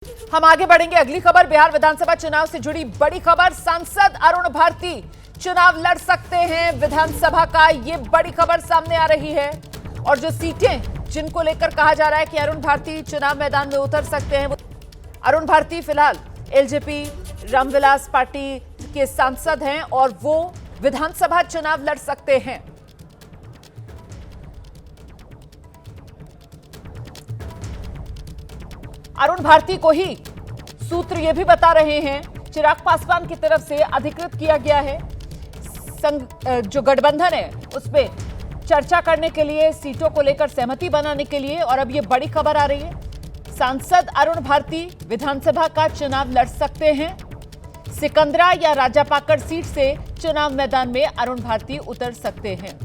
हम आगे बढ़ेंगे। अगली खबर बिहार विधानसभा चुनाव से जुड़ी बड़ी खबर। सांसद अरुण भारती चुनाव लड़ सकते हैं विधानसभा का, ये बड़ी खबर सामने आ रही है। और जो सीटें जिनको लेकर कहा जा रहा है कि अरुण भारती चुनाव मैदान में उतर सकते हैं, अरुण भारती फिलहाल एलजेपी रामविलास पार्टी के सांसद हैं और वो विधानसभा चुनाव लड़ सकते हैं। अरुण भारती को ही सूत्र यह भी बता रहे हैं चिराग पासवान की तरफ से अधिकृत किया गया है। जो गठबंधन है उसमें चर्चा करने के लिए, सीटों को लेकर सहमति बनाने के लिए। और अब यह बड़ी खबर आ रही है, सांसद अरुण भारती विधानसभा का चुनाव लड़ सकते हैं। सिकंदरा या राजापाकड़ सीट से चुनाव मैदान में अरुण भारती उतर सकते हैं।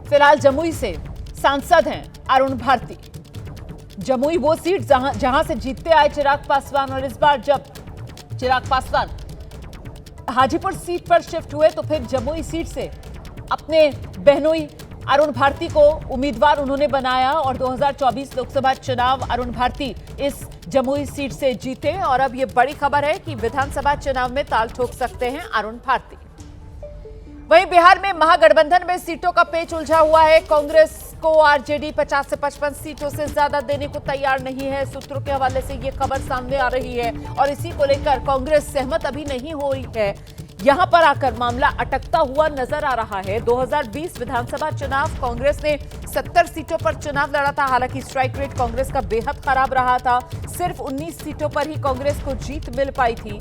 फिलहाल जमुई से सांसद हैं अरुण भारती। जमुई वो सीट जहां से जीतते आए चिराग पासवान, और इस बार जब चिराग पासवान हाजीपुर सीट पर शिफ्ट हुए तो फिर जमुई सीट से अपने बहनोई अरुण भारती को उम्मीदवार उन्होंने बनाया और 2024 लोकसभा चुनाव अरुण भारती इस जमुई सीट से जीते। और अब यह बड़ी खबर है कि विधानसभा चुनाव में ताल ठोक सकते हैं अरुण भारती। वहीं बिहार में महागठबंधन में सीटों का पेच उलझा हुआ है। कांग्रेस को आरजेडी 50 से 55 सीटों से ज्यादा देने को तैयार नहीं है। सूत्रों के हवाले से यह खबर सामने आ रही है और इसी को लेकर कांग्रेस सहमत अभी नहीं हो रही है। यहां पर आकर मामला अटकता हुआ नजर आ रहा है। 2020 विधानसभा चुनाव कांग्रेस ने 70 सीटों पर चुनाव लड़ा था। हालांकि स्ट्राइक रेट कांग्रेस का बेहद खराब रहा था। सिर्फ 19 सीटों पर ही कांग्रेस को जीत मिल पाई थी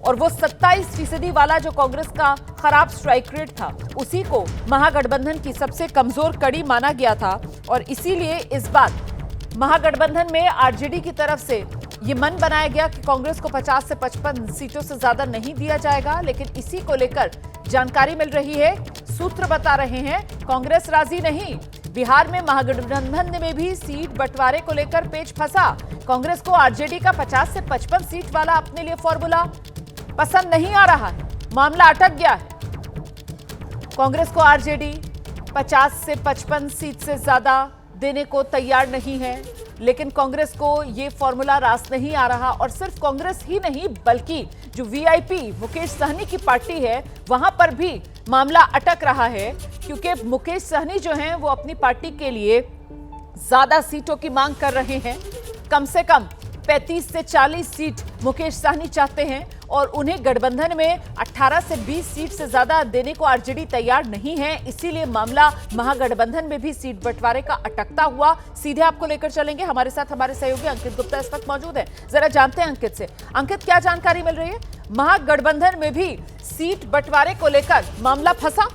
और वो 27% वाला जो कांग्रेस का खराब स्ट्राइक रेट था, उसी को महागठबंधन की सबसे कमजोर कड़ी माना गया था। और इसीलिए इस बार महागठबंधन में आरजेडी की तरफ से ये मन बनाया गया कि कांग्रेस को 50 से 55 सीटों से ज्यादा नहीं दिया जाएगा। लेकिन इसी को लेकर जानकारी मिल रही है, सूत्र बता रहे हैं कांग्रेस राजी नहीं। बिहार में महागठबंधन में भी सीट बंटवारे को लेकर पेच फंसा। कांग्रेस को आरजेडी का 50 से 55 सीट वाला अपने लिए फॉर्मूला पसंद नहीं आ रहा है, मामला अटक गया है। कांग्रेस को आरजेडी 50 से 55 सीट से ज्यादा देने को तैयार नहीं है, लेकिन कांग्रेस को यह फॉर्मूला रास नहीं आ रहा। और सिर्फ कांग्रेस ही नहीं बल्कि जो वीआईपी मुकेश सहनी की पार्टी है वहां पर भी मामला अटक रहा है, क्योंकि मुकेश सहनी जो हैं वो अपनी पार्टी के लिए ज्यादा सीटों की मांग कर रहे हैं। कम से कम 35 से 40 सीट मुकेश सहनी चाहते हैं और उन्हें गठबंधन में 18 से 20 सीट से ज्यादा देने को आरजेडी तैयार नहीं है। इसीलिए मामला महागठबंधन में भी सीट बंटवारे का अटकता हुआ। सीधे आपको लेकर चलेंगे, हमारे साथ हमारे सहयोगी अंकित गुप्ता इस वक्त मौजूद है। जरा जानते हैं अंकित से। अंकित, क्या जानकारी मिल रही है? महागठबंधन में भी सीट बंटवारे को लेकर मामला फंसा?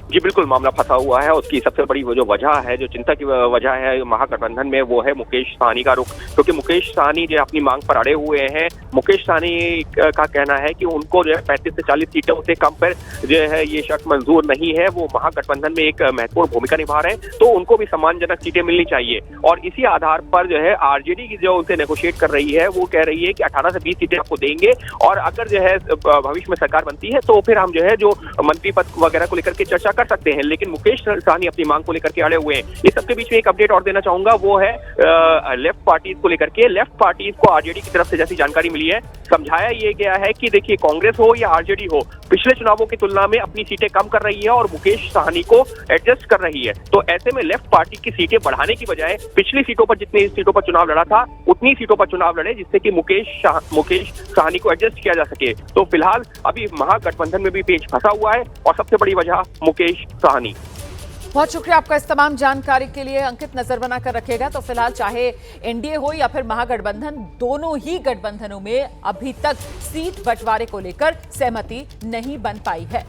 जी बिल्कुल, मामला फंसा हुआ है। उसकी सबसे बड़ी जो वजह है, जो चिंता की वजह है महागठबंधन में, वो है मुकेश सहनी का रुख। क्योंकि मुकेश सहनी जो अपनी मांग पर अड़े हुए हैं। मुकेश सहनी का कहना है कि उनको जो है 35 से 40 सीटों से कम पर जो है ये शर्त मंजूर नहीं है। वो महागठबंधन में एक महत्वपूर्ण भूमिका निभा रहे हैं, तो उनको भी सम्मानजनक सीटें मिलनी चाहिए। और इसी आधार पर जो है आरजेडी की जो उनसे नेगोशिएट कर रही है, वो कह रही है कि 18 से 20 सीटें आपको देंगे और अगर जो है भविष्य में सरकार बनती है तो फिर हम जो है जो मंत्री पद वगैरह को लेकर के चर्चा कर सकते हैं। लेकिन मुकेश सहनी अपनी मांग को लेकर के अड़े हुए हैं। इस सबके बीच में एक अपडेट और देना चाहूंगा, वो है लेफ्ट पार्टीज को लेकर के। लेफ्ट पार्टीज को आरजेडी की तरफ से जैसी जानकारी मिली है, समझाया ये गया है कि देखिए, कांग्रेस हो या आरजेडी हो, पिछले चुनावों की तुलना में अपनी सीटें कम कर रही है और मुकेश सहनी को एडजस्ट कर रही है। तो ऐसे में लेफ्ट पार्टी की सीटें बढ़ाने की बजाय पिछली सीटों पर जितनी सीटों पर चुनाव लड़ा था उतनी सीटों पर चुनाव लड़े, जिससे कि मुकेश सहनी को एडजस्ट किया जा सके। तो फिलहाल अभी महागठबंधन में भी पेच फंसा हुआ है और सबसे बड़ी वजह मुकेश सहनी। बहुत शुक्रिया आपका इस तमाम जानकारी के लिए अंकित। नजर बनाकर रखेगा। तो फिलहाल चाहे एनडीए हो या फिर महागठबंधन, दोनों ही गठबंधनों में अभी तक सीट बंटवारे को लेकर सहमति नहीं बन पाई है।